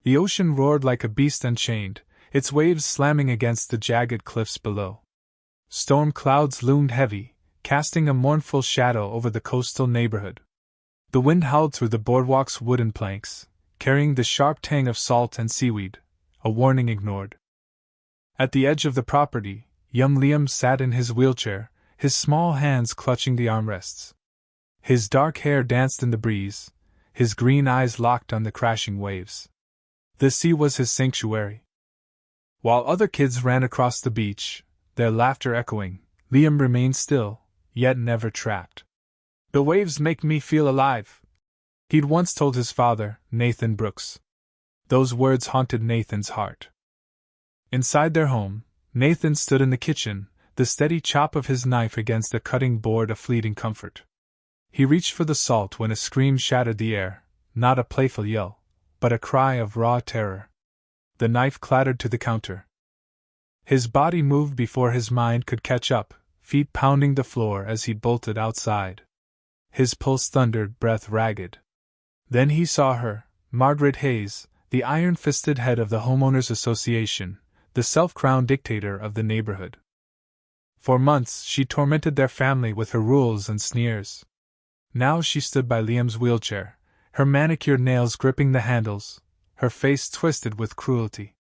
The ocean roared like a beast unchained, its waves slamming against the jagged cliffs below. Storm clouds loomed heavy, casting a mournful shadow over the coastal neighborhood. The wind howled through the boardwalk's wooden planks, carrying the sharp tang of salt and seaweed, a warning ignored. At the edge of the property, young Liam sat in his wheelchair, his small hands clutching the armrests. His dark hair danced in the breeze, his green eyes locked on the crashing waves. The sea was his sanctuary. While other kids ran across the beach, their laughter echoing, Liam remained still, yet never trapped. "The waves make me feel alive," he'd once told his father, Nathan Brooks. Those words haunted Nathan's heart. Inside their home, Nathan stood in the kitchen, the steady chop of his knife against the cutting board a fleeting comfort. He reached for the salt when a scream shattered the air, not a playful yell, but a cry of raw terror. The knife clattered to the counter. His body moved before his mind could catch up, feet pounding the floor as he bolted outside. His pulse thundered, breath ragged. Then he saw her, Margaret Hayes, the iron-fisted head of the Homeowners Association, the self-crowned dictator of the neighborhood. For months she tormented their family with her rules and sneers. Now she stood by Liam's wheelchair, her manicured nails gripping the handles, her face twisted with cruelty.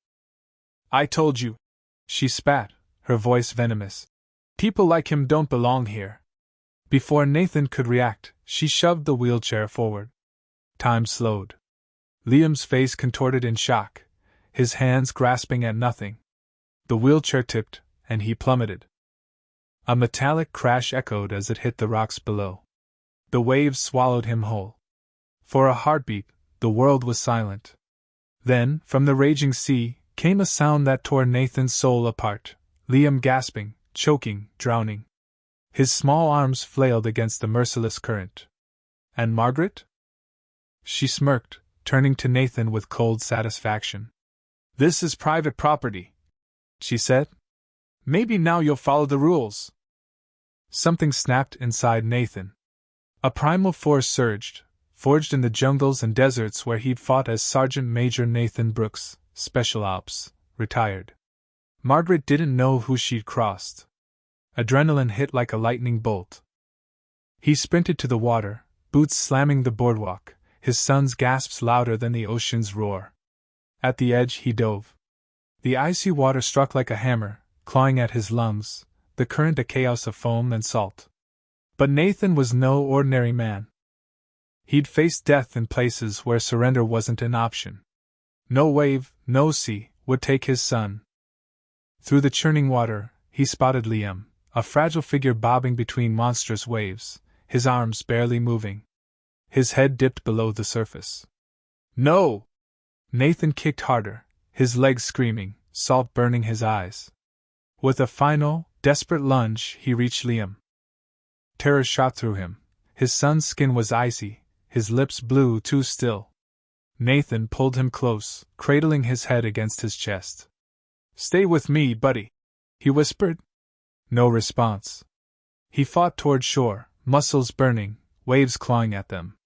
"I told you," she spat, her voice venomous. "People like him don't belong here." Before Nathan could react, she shoved the wheelchair forward. Time slowed. Liam's face contorted in shock, his hands grasping at nothing. The wheelchair tipped, and he plummeted. A metallic crash echoed as it hit the rocks below. The waves swallowed him whole. For a heartbeat, the world was silent. Then, from the raging sea, came a sound that tore Nathan's soul apart, Liam gasping, choking, drowning. His small arms flailed against the merciless current. "And Margaret?" She smirked, turning to Nathan with cold satisfaction. "This is private property," she said. "Maybe now you'll follow the rules." Something snapped inside Nathan. A primal force surged, forged in the jungles and deserts where he'd fought as Sergeant Major Nathan Brooks, Special Ops, retired. Margaret didn't know who she'd crossed. Adrenaline hit like a lightning bolt. He sprinted to the water, boots slamming the boardwalk, his son's gasps louder than the ocean's roar. At the edge he dove. The icy water struck like a hammer, clawing at his lungs, the current a chaos of foam and salt. But Nathan was no ordinary man. He'd faced death in places where surrender wasn't an option. No wave, no sea, would take his son. Through the churning water, he spotted Liam, a fragile figure bobbing between monstrous waves, his arms barely moving. His head dipped below the surface. "No!" Nathan kicked harder, his legs screaming, salt burning his eyes. With a final, desperate lunge, he reached Liam. Terror shot through him. His son's skin was icy, his lips blue too still. Nathan pulled him close, cradling his head against his chest. "Stay with me, buddy," he whispered. No response. He fought toward shore, muscles burning, waves clawing at them.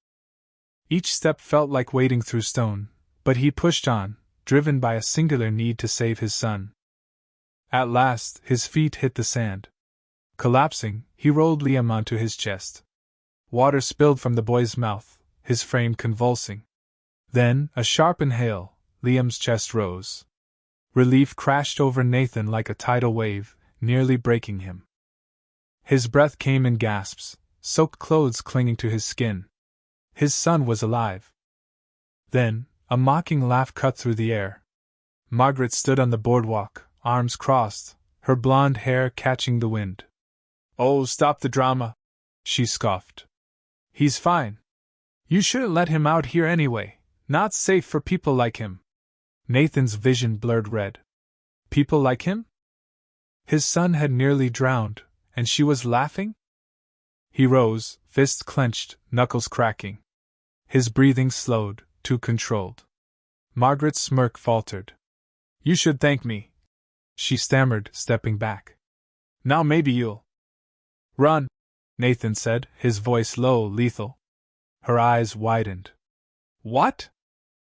Each step felt like wading through stone, but he pushed on, driven by a singular need to save his son. At last, his feet hit the sand. Collapsing, he rolled Liam onto his chest. Water spilled from the boy's mouth, his frame convulsing. Then, a sharp inhale, Liam's chest rose. Relief crashed over Nathan like a tidal wave, nearly breaking him. His breath came in gasps, soaked clothes clinging to his skin. His son was alive. Then, a mocking laugh cut through the air. Margaret stood on the boardwalk, arms crossed, her blonde hair catching the wind. "Oh, stop the drama," she scoffed. "He's fine. You shouldn't let him out here anyway, not safe for people like him." Nathan's vision blurred red. People like him? His son had nearly drowned, and she was laughing? He rose, fists clenched, knuckles cracking. His breathing slowed, too controlled. Margaret's smirk faltered. "You should thank me," she stammered, stepping back. "Now maybe you'll—" "Run," Nathan said, his voice low, lethal. Her eyes widened. "What?"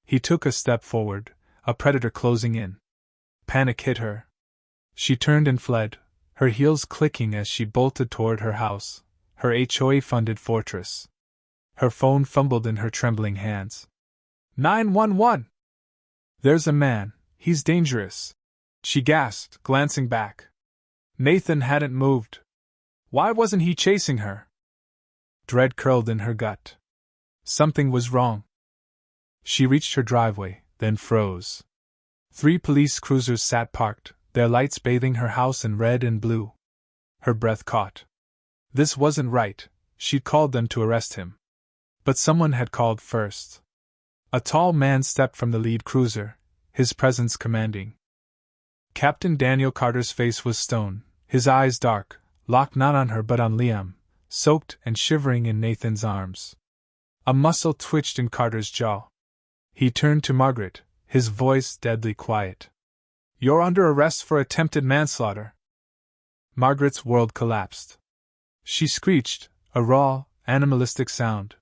He took a step forward, a predator closing in. Panic hit her. She turned and fled, her heels clicking as she bolted toward her house, her HOA-funded fortress. Her phone fumbled in her trembling hands. 911! There's a man, he's dangerous, she gasped, glancing back. Nathan hadn't moved. Why wasn't he chasing her? Dread curled in her gut. Something was wrong. She reached her driveway, then froze. 3 police cruisers sat parked, their lights bathing her house in red and blue. Her breath caught. This wasn't right, she'd called them to arrest him. But someone had called first. A tall man stepped from the lead cruiser, his presence commanding. Captain Daniel Carter's face was stone, his eyes dark, locked not on her but on Liam, soaked and shivering in Nathan's arms. A muscle twitched in Carter's jaw. He turned to Margaret, his voice deadly quiet. You're under arrest for attempted manslaughter. Margaret's world collapsed. She screeched, a raw, animalistic sound.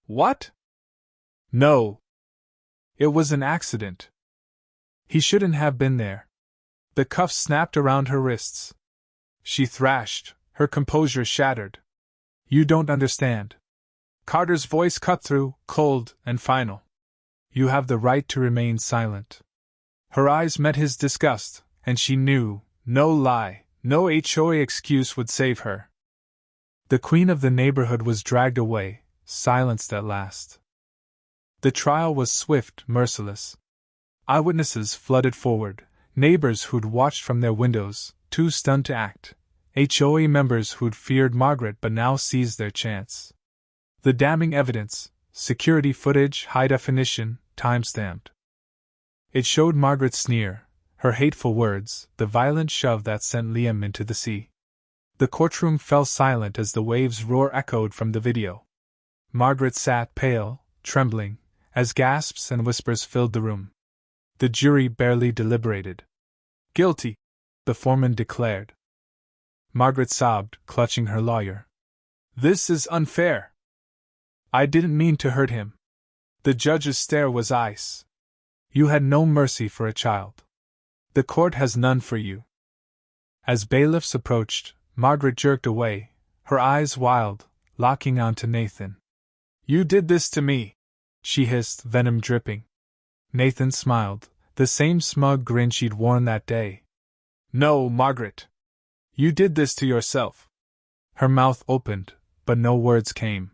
What? No. It was an accident. He shouldn't have been there. The cuffs snapped around her wrists. She thrashed, her composure shattered. You don't understand. Carter's voice cut through, cold and final. You have the right to remain silent. Her eyes met his disgust, and she knew, no lie, no HOA excuse would save her. The queen of the neighborhood was dragged away, silenced at last. The trial was swift, merciless. Eyewitnesses flooded forward, neighbors who'd watched from their windows, too stunned to act, HOA members who'd feared Margaret but now seized their chance. The damning evidence, security footage, high definition, time-stamped. It showed Margaret's sneer, her hateful words, the violent shove that sent Liam into the sea. The courtroom fell silent as the waves' roar echoed from the video. Margaret sat pale, trembling, as gasps and whispers filled the room. The jury barely deliberated. Guilty, the foreman declared. Margaret sobbed, clutching her lawyer. This is unfair. I didn't mean to hurt him. The judge's stare was ice. You had no mercy for a child. The court has none for you. As bailiffs approached, Margaret jerked away, her eyes wild, locking onto Nathan. You did this to me, she hissed, venom dripping. Nathan smiled, the same smug grin she'd worn that day. No, Margaret. You did this to yourself. Her mouth opened, but no words came.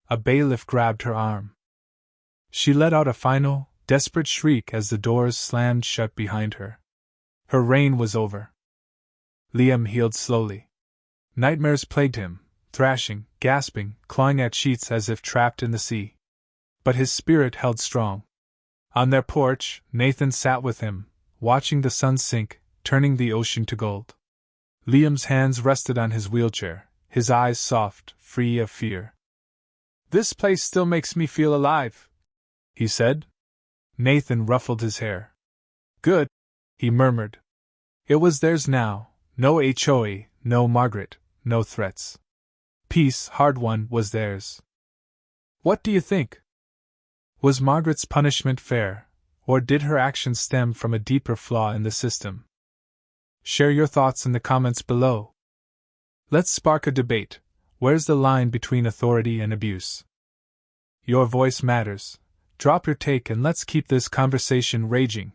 A bailiff grabbed her arm. She let out a final, desperate shriek as the doors slammed shut behind her. Her reign was over. Liam healed slowly. Nightmares plagued him, thrashing, gasping, clawing at sheets as if trapped in the sea. But his spirit held strong. On their porch, Nathan sat with him, watching the sun sink, turning the ocean to gold. Liam's hands rested on his wheelchair, his eyes soft, free of fear. This place still makes me feel alive, he said. Nathan ruffled his hair. Good, he murmured. It was theirs now, no HOA, no Margaret, no threats. Peace, hard-won, was theirs. What do you think? Was Margaret's punishment fair, or did her actions stem from a deeper flaw in the system? Share your thoughts in the comments below. Let's spark a debate. Where's the line between authority and abuse? Your voice matters. Drop your take and let's keep this conversation raging.